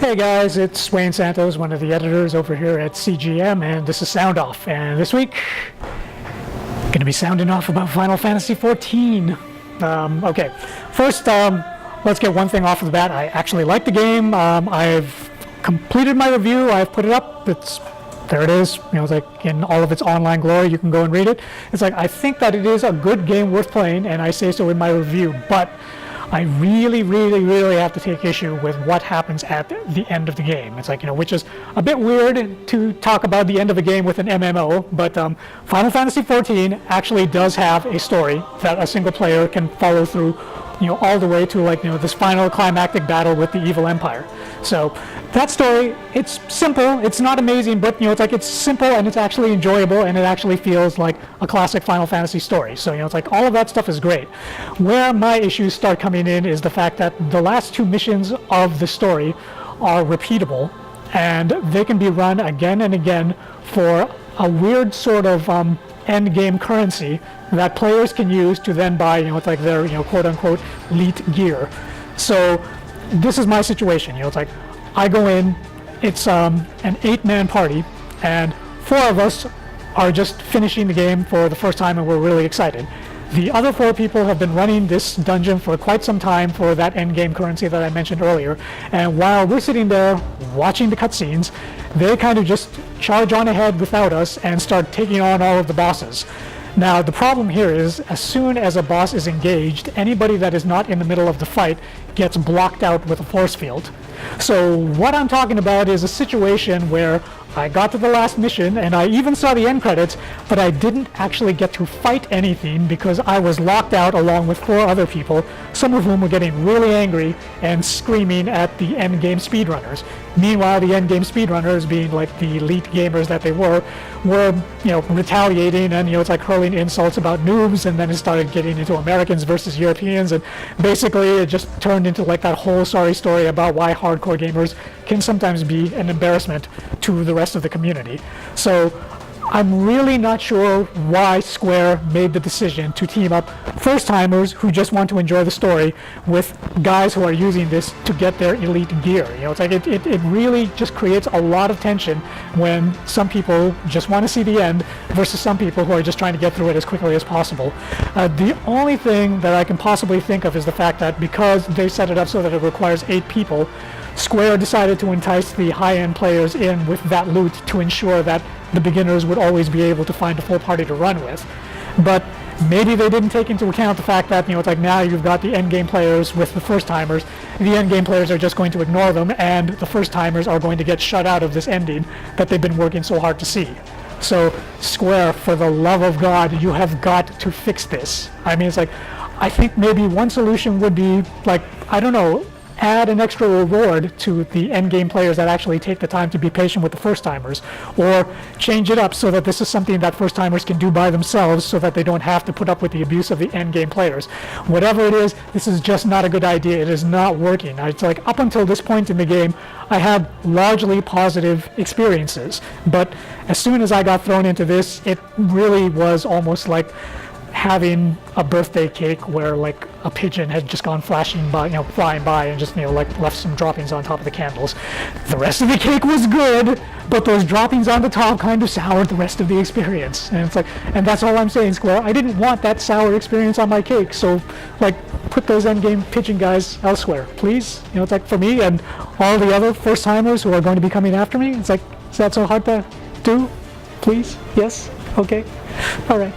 Hey guys, it's Wayne Santos, one of the editors over here at CGM, and this is Sound Off. And this week, going to be sounding off about Final Fantasy XIV. Okay, first, let's get one thing off of the bat. I actually like the game. I've completed my review. I've put it up. There it is. You know, it's like in all of its online glory. You can go and read it. It's like I think that it is a good game worth playing, and I say so in my review. But I really have to take issue with what happens at the end of the game. It's like, which is a bit weird to talk about the end of a game with an MMO, but Final Fantasy XIV actually does have a story that a single player can follow through, all the way to this final climactic battle with the evil empire. So that story, it's simple, it's not amazing, but it's simple and it's actually enjoyable and it actually feels like a classic Final Fantasy story. So it's like all of that stuff is great. Where my issues start coming in is the fact that the last two missions of the story are repeatable and they can be run again and again for a weird sort of end game currency that players can use to then buy their quote unquote elite gear. So this is my situation. It's like I go in, it's an 8-man party, and 4 of us are just finishing the game for the first time and we're really excited. The other 4 people have been running this dungeon for quite some time for that end game currency that I mentioned earlier, and while we're sitting there watching the cutscenes, they kind of just charge on ahead without us and start taking on all of the bosses. Now the problem here is, as soon as a boss is engaged, anybody that is not in the middle of the fight gets blocked out with a force field. So what I'm talking about is a situation where I got to the last mission and I even saw the end credits, but I didn't actually get to fight anything because I was locked out along with 4 other people, some of whom were getting really angry and screaming at the endgame speedrunners. Meanwhile, the endgame speedrunners, being like the elite gamers that they were retaliating and it's like hurling insults about noobs, and then it started getting into Americans versus Europeans, and basically it just turned into like that whole sorry story about why hardcore gamers can sometimes be an embarrassment to the rest of the community. So I'm really not sure why Square made the decision to team up first-timers who just want to enjoy the story with guys who are using this to get their elite gear. It's like it really just creates a lot of tension when some people just want to see the end versus some people who are just trying to get through it as quickly as possible. The only thing that I can possibly think of is the fact that because they set it up so that it requires 8 people, Square decided to entice the high-end players in with that loot to ensure that the beginners would always be able to find a full party to run with. But maybe they didn't take into account the fact that it's like now you've got the endgame players with the first-timers. The endgame players are just going to ignore them, and the first-timers are going to get shut out of this ending that they've been working so hard to see. So Square, for the love of God, you have got to fix this. I mean, it's like, I think maybe one solution would be like, I don't know, add an extra reward to the endgame players that actually take the time to be patient with the first-timers, or change it up so that this is something that first-timers can do by themselves so that they don't have to put up with the abuse of the endgame players. Whatever it is, this is just not a good idea. It is not working. It's like up until this point in the game, I had largely positive experiences, but as soon as I got thrown into this, it really was almost like having a birthday cake where like a pigeon had just gone flying by and just left some droppings on top of the candles. The rest of the cake was good, but those droppings on the top kind of soured the rest of the experience. And it's like, and that's all I'm saying, Square. I didn't want that sour experience on my cake, so put those endgame pigeon guys elsewhere, please. It's like, for me and all the other first-timers who are going to be coming after me, it's like, is that so hard to do? Please? Yes? Okay. All right.